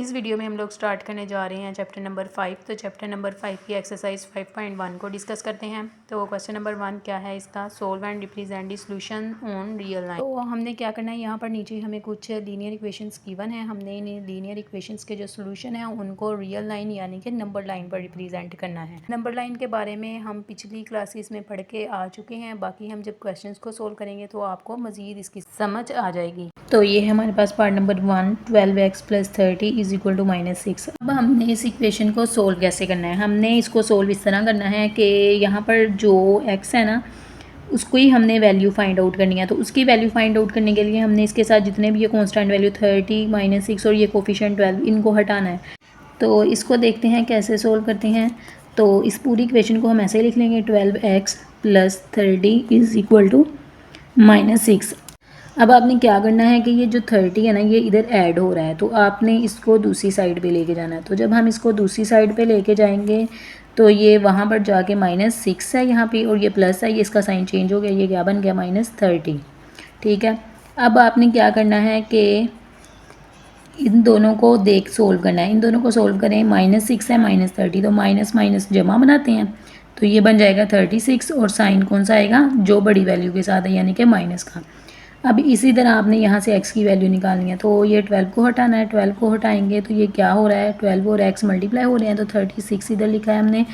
इस वीडियो में हम लोग स्टार्ट करने जा रहे हैं चैप्टर नंबर 5। तो चैप्टर नंबर 5 की एक्सरसाइज 5.1 को डिस्कस करते हैं। तो क्वेश्चन नंबर 1 क्या है इसका, solve and represent the solution on real line. तो हमने क्या करना है, यहाँ पर नीचे हमें कुछ लीनियर इक्वेशंस गिवन है। हमने इन लीनियर इक्वेशंस के जो सोल्यूशन है उनको रियल लाइन यानी कि नंबर लाइन पर रिप्रेजेंट करना है। नंबर लाइन के बारे में हम पिछली क्लासेस में पढ़ के आ चुके हैं। बाकी हम जब क्वेश्चन को सोल्व करेंगे तो आपको मजीद इसकी समझ आ जाएगी। तो ये है हमारे पास पार्ट नंबर 1, 12x + 30 = -6। अब हमने इस इक्वेशन को सोल्व कैसे करना है, हमने इसको सोल्व इस तरह करना है कि यहाँ पर जो x है ना उसको ही हमने वैल्यू फाइंड आउट करनी है। तो उसकी वैल्यू फाइंड आउट करने के लिए हमने इसके साथ जितने भी ये कांस्टेंट वैल्यू 30, -6 और ये कोफिशिएंट 12 इनको हटाना है। तो इसको देखते हैं कैसे सोल्व करते हैं। तो इस पूरी इक्वेशन को हम ऐसे ही लिख लेंगे, 12x + 30 = -6। अब आपने क्या करना है कि ये जो 30 है ना ये इधर ऐड हो रहा है, तो आपने इसको दूसरी साइड पे लेके जाना है। तो जब हम इसको दूसरी साइड पे लेके जाएंगे तो ये वहाँ पर जाके -6 है यहाँ पे, और ये प्लस है, ये इसका साइन चेंज हो गया, ये क्या बन गया -30। ठीक है, अब आपने क्या करना है कि इन दोनों को सोल्व करना है। इन दोनों को सोल्व करें, -6 है -30, तो माइनस माइनस जमा बनाते हैं, तो ये बन जाएगा 36, और साइन कौन सा आएगा, जो बड़ी वैल्यू के साथ है यानी कि माइनस का। अब इसी तरह आपने यहाँ से x की वैल्यू निकालनी है। तो ये 12 को हटाना है, 12 को हटाएंगे तो ये क्या हो रहा है, 12 और x मल्टीप्लाई हो रहे हैं, तो 36 इधर लिखा है हमने,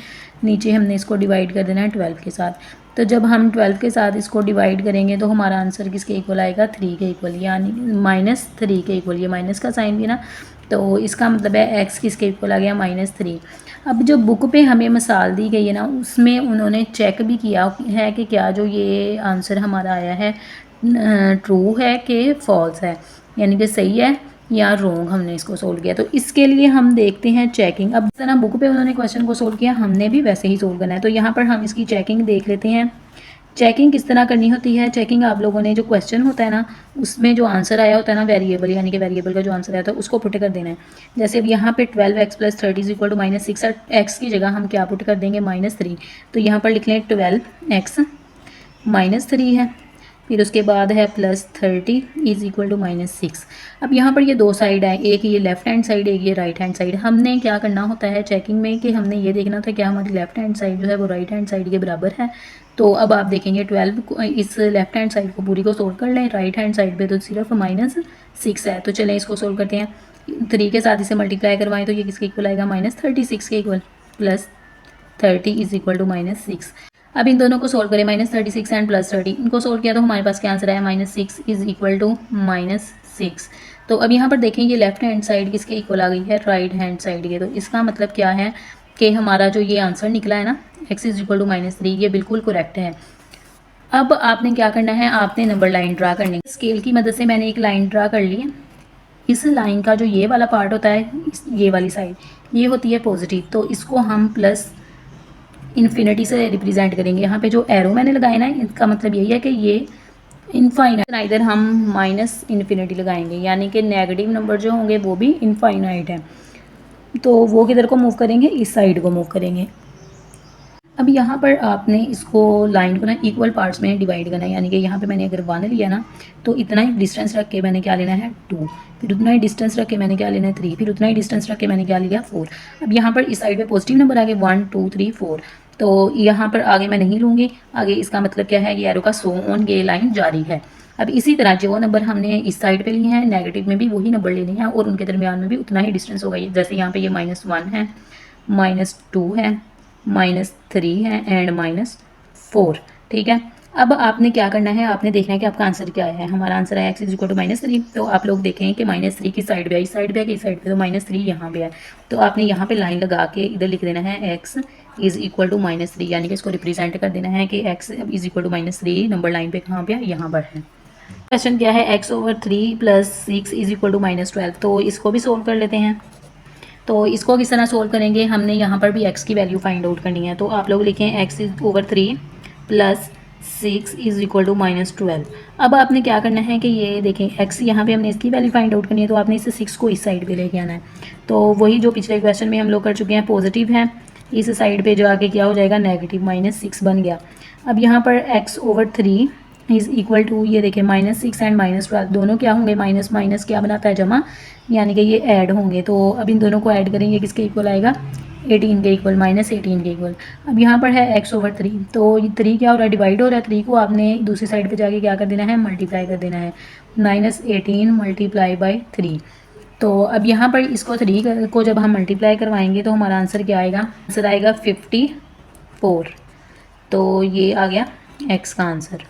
नीचे हमने इसको डिवाइड कर देना है 12 के साथ। तो जब हम 12 के साथ इसको डिवाइड करेंगे तो हमारा आंसर किसके इक्वल आएगा, 3 के इक्वल, यानी -3 के इक्वल। ये माइनस का साइन भी ना, तो इसका मतलब है x किसके इक्वल आ गया, -3। अब जो बुक पे हमें मिसाल दी गई है ना उसमें उन्होंने चेक भी किया है कि क्या जो ये आंसर हमारा आया है ट्रू है कि फॉल्स है, यानी कि सही है या रॉन्ग। हमने इसको सोल्व किया, तो इसके लिए हम देखते हैं चेकिंग। अब जिस तरह बुक पे उन्होंने क्वेश्चन को सोल्व किया हमने भी वैसे ही सोल्व करना है। तो यहाँ पर हम इसकी चेकिंग देख लेते हैं। चेकिंग किस तरह करनी होती है, चेकिंग आप लोगों ने जो क्वेश्चन होता है ना उसमें जो आंसर आया होता है ना वेरिएबल, यानी कि वेरिएबल का जो आंसर आया था उसको पुट कर देना है। जैसे अब यहाँ पे 12x + 30 = -6 है, x की जगह हम क्या पुट कर देंगे, -3। तो यहाँ पर लिख लें 12x -3 है, फिर उसके बाद है +30 = -6। अब यहाँ पर ये दो साइड है, एक ये लेफ्ट हैंड साइड, एक ये राइट हैंड साइड। हमने क्या करना होता है चेकिंग में कि हमने ये देखना था कि हमारी लेफ्ट हैंड साइड जो है वो राइट हैंड साइड के बराबर है। तो अब आप देखेंगे 12 को, इस लेफ्ट हैंड साइड को पूरी को सोल्व कर लें, राइट हैंड साइड पे तो सिर्फ -6 है। तो चलें इसको सोल्व करते हैं, 3 के साथ इसे मल्टीप्लाई करवाएं तो ये किसके इक्वल आएगा, -36 के इक्वल, +30 = -6। अब इन दोनों को सोल्व करें, -36 एंड +30, इनको सोल्व किया तो हमारे पास क्या आंसर आया, -6 = -6। तो अब यहाँ पर देखें ये लेफ्ट हैंड साइड किसके इक्वल आ गई है, राइट हैंड साइड के। तो इसका मतलब क्या है कि हमारा जो ये आंसर निकला है ना x = -3, ये बिल्कुल करेक्ट है। अब आपने क्या करना है, आपने नंबर लाइन ड्रा करनी है। स्केल की मदद से मैंने एक लाइन ड्रा कर ली है। इस लाइन का जो ये वाला पार्ट होता है, ये वाली साइड ये होती है पॉजिटिव, तो इसको हम प्लस इन्फिनिटी से रिप्रेजेंट करेंगे। यहाँ पे जो एरो मैंने लगाया ना इसका मतलब यही है कि ये इनफाइनाइट, इधर हम -इन्फिनिटी लगाएंगे, यानी कि नेगेटिव नंबर जो होंगे वो भी इनफाइनाइट है। तो वो किधर को मूव करेंगे, इस साइड को मूव करेंगे। अब यहाँ पर आपने इसको लाइन को ना इक्वल पार्ट्स में डिवाइड करना है, यानी कि यहाँ पे मैंने अगर 1 लिया ना तो इतना ही डिस्टेंस रख के मैंने क्या लेना है 2, फिर उतना ही डिस्टेंस रख के मैंने क्या लेना है 3, फिर उतना ही डिस्टेंस रख के मैंने क्या लिया 4। अब यहाँ पर इस साइड पे पॉजिटिव नंबर आ गए 1 2 3 4, तो यहाँ पर आगे मैं नहीं लूँगी, आगे इसका मतलब क्या है, ये एरो का सो ऑन ये लाइन जारी है। अब इसी तरह जो नंबर हमने इस साइड पे लिए हैं नेगेटिव में भी वही नंबर लेने हैं, और उनके दरमियान में भी उतना ही डिस्टेंस होगा। जैसे यहाँ पे ये -1 है, -2 है, -3 है एंड -4। ठीक है, अब आपने क्या करना है, आपने देखना है कि आपका आंसर क्या है। हमारा आंसर है x = -3, तो आप लोग देखें कि -3 की साइड पे है, इस साइड पे है कि इस साइड पे, तो -3 यहाँ पे है। तो आपने यहाँ पे लाइन लगा के इधर लिख देना है x = -3, यानी कि इसको रिप्रेजेंट कर देना है कि x = -3 नंबर लाइन पे कहाँ पे है, यहाँ पर है। क्वेश्चन क्या है, x/3 + 6 = -12। तो इसको भी सोल्व कर लेते हैं। तो इसको किस तरह सोल्व करेंगे, हमने यहाँ पर भी x की वैल्यू फाइंड आउट करनी है। तो आप लोग लिखें x/3 + 6 = -12। अब आपने क्या करना है कि ये देखें x यहाँ पे हमने इसकी वैल्यू फाइंड आउट करनी है, तो आपने इस 6 को इस साइड पे लेके आना है। तो वही जो पिछले क्वेश्चन में हम लोग कर चुके हैं, पॉजिटिव है, इस साइड पे जो आके क्या हो जाएगा, नेगेटिव, -6 बन गया। अब यहाँ पर x/3 इज़ इक्वल टू, ये देखें -6 एंड -12 दोनों क्या होंगे, माइनस माइनस क्या बनाता है, जमा, यानी कि ये ऐड होंगे। तो अब इन दोनों को ऐड करेंगे, किसके इक्वल आएगा, 18 के इक्वल, -18 के इक्वल। अब यहाँ पर है x/3, तो ये 3 क्या हो रहा है, डिवाइड हो रहा है। 3 को आपने दूसरी साइड पे जाके क्या कर देना है, मल्टीप्लाई कर देना है, -18 मल्टीप्लाई बाई 3। तो अब यहाँ पर इसको 3 को जब हम मल्टीप्लाई करवाएंगे तो हमारा आंसर क्या आएगा, आंसर आएगा 54। तो ये आ गया x का आंसर।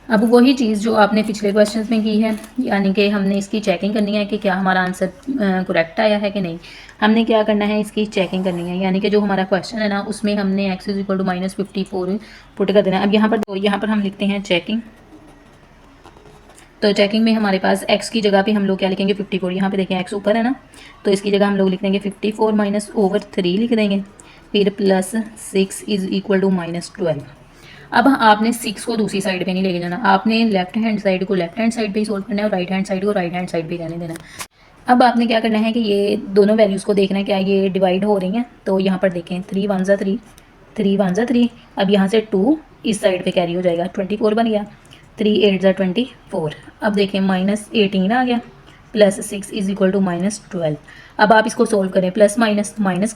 अब वही चीज़ जो आपने पिछले क्वेश्चंस में की है, यानी कि हमने इसकी चेकिंग करनी है कि क्या हमारा आंसर करेक्ट आया है कि नहीं। हमने क्या करना है, इसकी चेकिंग करनी है, यानी कि जो हमारा क्वेश्चन है ना उसमें हमने x = -54 पुट कर देना है। अब यहाँ पर हम लिखते हैं चेकिंग। तो चेकिंग में हमारे पास x की जगह पे हम लोग क्या लिखेंगे, 54। यहाँ पे देखें x ऊपर है ना, तो इसकी जगह हम लोग लिख देंगे 54 -/3 लिख देंगे, फिर +6 = -12। अब आपने 6 को दूसरी साइड पे नहीं लेके जाना, आपने लेफ्ट हैंड साइड को लेफ्ट हैंड साइड पे ही सोल्व करना है और राइट हैंड साइड को राइट हैंड साइड पे रहने देना। अब आपने क्या करना है कि ये दोनों वैल्यूज़ को देखना है क्या ये डिवाइड हो रही हैं। तो यहाँ पर देखें 3 × 1 = 3, 3 × 1 = 3। अब यहाँ से 2 इस साइड पे कैरी हो जाएगा, 24 बन गया, 3 × 8 = 24। अब देखें -18 आ गया, +6 = -12। अब आप इसको सोल्व करें, प्लस माइनस माइनस,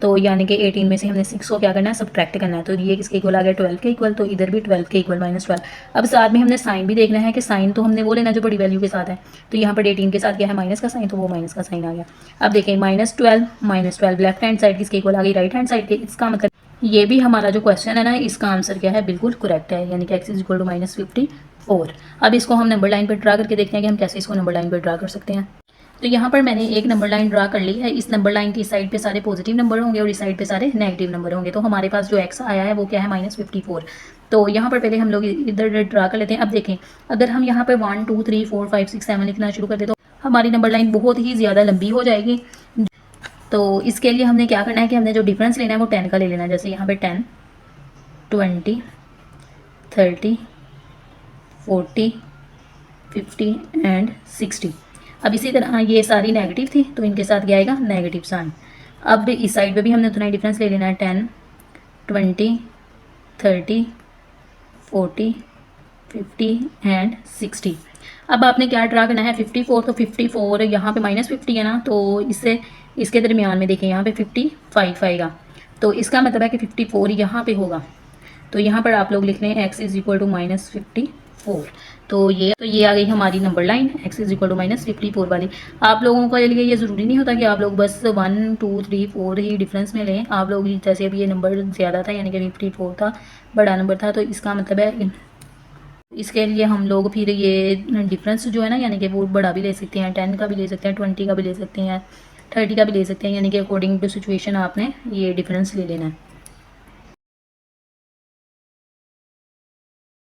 तो यानी कि 18 में से हमने 6 को क्या करना है, सब्ट्रैक्ट करना है। तो ये किसके इक्वल आ गया, 12 के इक्वल, तो इधर भी 12 के इक्वल, -12। अब साथ में हमने साइन भी देखना है कि साइन तो हमने वो लेना जो बड़ी वैल्यू के साथ है। तो यहाँ पर 18 के साथ क्या है, माइनस का साइन, तो वो माइनस का साइन आ गया। अब देखें -12 लेफ्ट हैंड साइड किसके इक्वल आ गई, राइट हैंड साइड के। इसका मतलब ये भी हमारा जो क्वेश्चन है ना, इसका आंसर क्या है, बिल्कुल करेक्ट है, यानी कि x = -54। अब इसको हम नंबर लाइन पर ड्रा करके देखते हैं कि हम कैसे इसको नंबर लाइन पर ड्रा कर सकते हैं। तो यहाँ पर मैंने एक नंबर लाइन ड्रा कर ली है। इस नंबर लाइन की साइड पे सारे पॉजिटिव नंबर होंगे और इस साइड पे सारे नेगेटिव नंबर होंगे। तो हमारे पास जो x आया है वो क्या है, -54। तो यहाँ पर पहले हम लोग इधर ड्रा कर लेते हैं। अब देखें, अगर हम यहाँ पर 1 2 3 4 5 6 7 लिखना शुरू कर दे तो हमारी नंबर लाइन बहुत ही ज़्यादा लंबी हो जाएगी। तो इसके लिए हमने क्या करना है कि हमने जो डिफरेंस लेना है वो 10 का ले लेना है। जैसे यहाँ पर 10, 20, 30, 40, 50 एंड 60। अब इसी तरह ये सारी नेगेटिव थी तो इनके साथ क्या आएगा, नेगेटिव साइन। अब इस साइड पे भी हमने उतना ही डिफरेंस ले लेना है, 10, 20, 30, 40, 50 एंड 60। अब आपने क्या ड्रा करना है, 54। तो 54 यहाँ पे -50 है ना, तो इससे इसके दरमियान में देखें यहाँ पे 55 आएगा। तो इसका मतलब है कि 54 यहाँ पे होगा। तो यहाँ पर आप लोग लिख लें x = -54। तो ये आ गई हमारी नंबर लाइन, x = -54 वाली। आप लोगों के लिए ये ज़रूरी नहीं होता कि आप लोग बस 1 2 3 4 ही डिफरेंस में लें। आप लोग जैसे अभी ये नंबर ज़्यादा था, यानी कि 54 था, बड़ा नंबर था, तो इसका मतलब है इसके लिए हम लोग फिर ये डिफरेंस जो है ना, यानी कि वो बड़ा भी ले सकते हैं, 10 का भी ले सकते हैं, 20 का भी ले सकते हैं, 30 का भी ले सकते हैं, यानी कि अकॉर्डिंग टू सिचुएशन आपने ये डिफरेंस ले लेना है।